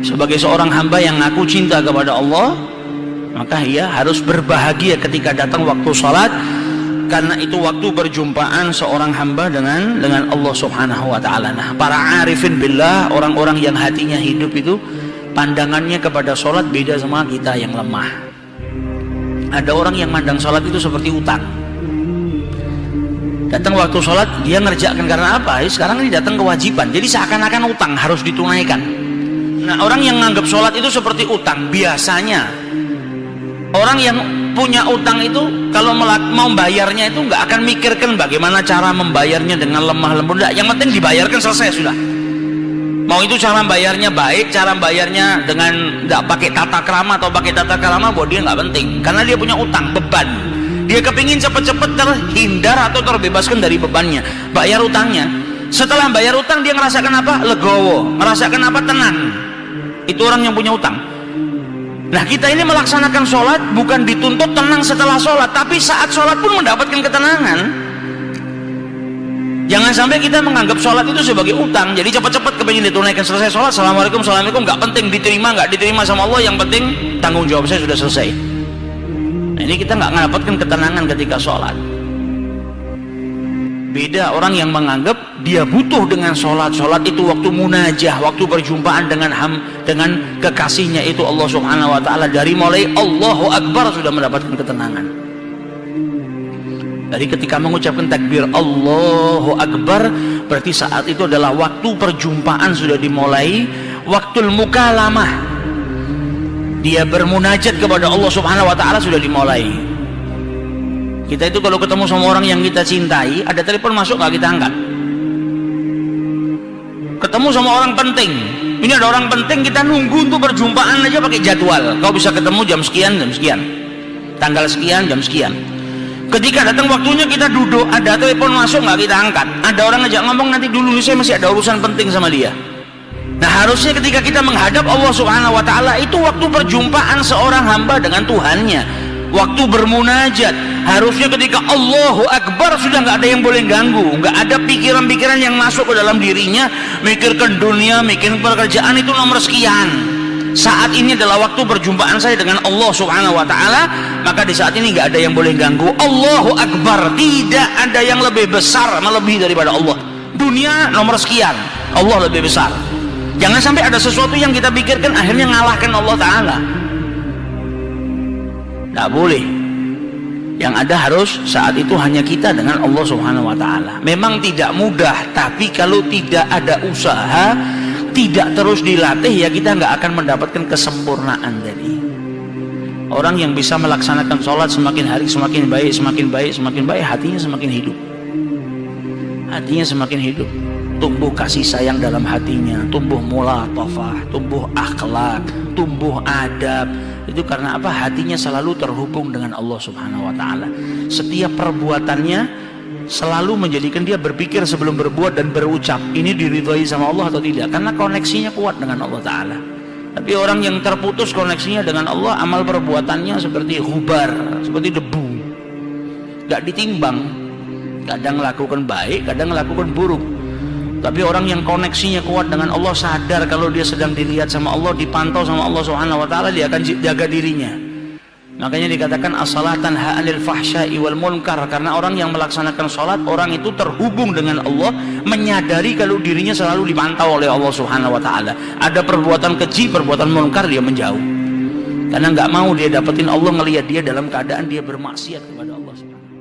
sebagai seorang hamba yang ngaku cinta kepada Allah, maka ia harus berbahagia ketika datang waktu sholat, karena itu waktu berjumpaan seorang hamba dengan Allah Subhanahu wa ta'ala. Nah, para arifin billah, orang-orang yang hatinya hidup itu pandangannya kepada sholat beda sama kita yang lemah. Ada orang yang mandang sholat itu seperti utang. Datang waktu sholat dia ngerjakan karena apa? Sekarang ini datang kewajiban, jadi seakan-akan utang harus ditunaikan. Nah, orang yang menganggap sholat itu seperti utang, biasanya orang yang punya utang itu kalau mau bayarnya itu nggak akan mikirkan bagaimana cara membayarnya dengan lemah lembut. Yang penting dibayarkan, selesai sudah. Mau itu cara bayarnya baik, cara bayarnya dengan nggak pakai tata krama atau pakai tata krama, buat dia nggak penting, karena dia punya utang, beban. Dia kepingin cepet-cepet terhindar atau terbebaskan dari bebannya, bayar utangnya. Setelah bayar utang dia ngerasakan apa? Legowo, ngerasakan apa? Tenang. Itu orang yang punya utang. Nah, kita ini melaksanakan sholat bukan dituntut tenang setelah sholat, tapi saat sholat pun mendapatkan ketenangan. Jangan sampai kita menganggap sholat itu sebagai utang, jadi cepat-cepat kepingin ditunaikan, selesai sholat, assalamualaikum, assalamualaikum, nggak penting diterima nggak diterima sama Allah, yang penting tanggung jawab saya sudah selesai. Nah, ini kita nggak mendapatkan ketenangan ketika sholat. Beda orang yang menganggap dia butuh dengan sholat. Sholat itu waktu munajah, waktu berjumpaan dengan kekasihnya itu Allah Subhanahu wa ta'ala. Dari mulai Allahu Akbar sudah mendapatkan ketenangan. Dari ketika mengucapkan takbir Allahu Akbar, berarti saat itu adalah waktu perjumpaan sudah dimulai, waktul mukalamah, dia bermunajat kepada Allah Subhanahu wa ta'ala sudah dimulai. Kita itu kalau ketemu sama orang yang kita cintai, ada telepon masuk nggak kita angkat. Ketemu sama orang penting, ini ada orang penting, kita nunggu untuk berjumpaan aja pakai jadwal. Kau bisa ketemu jam sekian, tanggal sekian, jam sekian. Ketika datang waktunya kita duduk, ada telepon masuk nggak kita angkat. Ada orang ngajak ngomong, nanti dulu nih saya masih ada urusan penting sama dia. Nah, harusnya ketika kita menghadap Allah Subhanahu wa ta'ala itu waktu perjumpaan seorang hamba dengan Tuhannya, waktu bermunajat. Harusnya ketika Allahu Akbar sudah nggak ada yang boleh ganggu, nggak ada pikiran-pikiran yang masuk ke dalam dirinya, mikirkan dunia, mikirkan pekerjaan itu nomor sekian. Saat ini adalah waktu perjumpaan saya dengan Allah Subhanahu wa ta'ala, maka di saat ini nggak ada yang boleh ganggu. Allahu Akbar, tidak ada yang lebih besar melebihi daripada Allah. Dunia nomor sekian, Allah lebih besar. Jangan sampai ada sesuatu yang kita pikirkan akhirnya ngalahkan Allah Ta'ala. Nggak boleh. Yang ada harus saat itu hanya kita dengan Allah Subhanahu wa ta'ala. Memang tidak mudah, tapi kalau tidak ada usaha, tidak terus dilatih, ya kita nggak akan mendapatkan kesempurnaan tadi. Orang yang bisa melaksanakan sholat semakin hari semakin baik, hatinya semakin hidup. Hatinya semakin hidup, tumbuh kasih sayang dalam hatinya, tumbuh mulatafah, tumbuh akhlak, tumbuh adab. Itu karena apa? Hatinya selalu terhubung dengan Allah Subhanahu wa ta'ala. Setiap perbuatannya selalu menjadikan dia berpikir sebelum berbuat dan berucap, ini diridhoi sama Allah atau tidak, karena koneksinya kuat dengan Allah Ta'ala. Tapi orang yang terputus koneksinya dengan Allah, amal perbuatannya seperti hubar, seperti debu, gak ditimbang, kadang lakukan baik, kadang lakukan buruk. Tapi orang yang koneksinya kuat dengan Allah, sadar kalau dia sedang dilihat sama Allah, dipantau sama Allah Subhanahu wa ta'ala, dia akan jaga dirinya. Makanya dikatakan as-salat tanha 'anil fahsya'i wal munkar, karena orang yang melaksanakan salat, orang itu terhubung dengan Allah, menyadari kalau dirinya selalu dipantau oleh Allah Subhanahu wa ta'ala. Ada perbuatan keji, perbuatan munkar, dia menjauh. Karena nggak mau dia dapetin Allah ngelihat dia dalam keadaan dia bermaksiat kepada Allah Subhanahu wa ta'ala.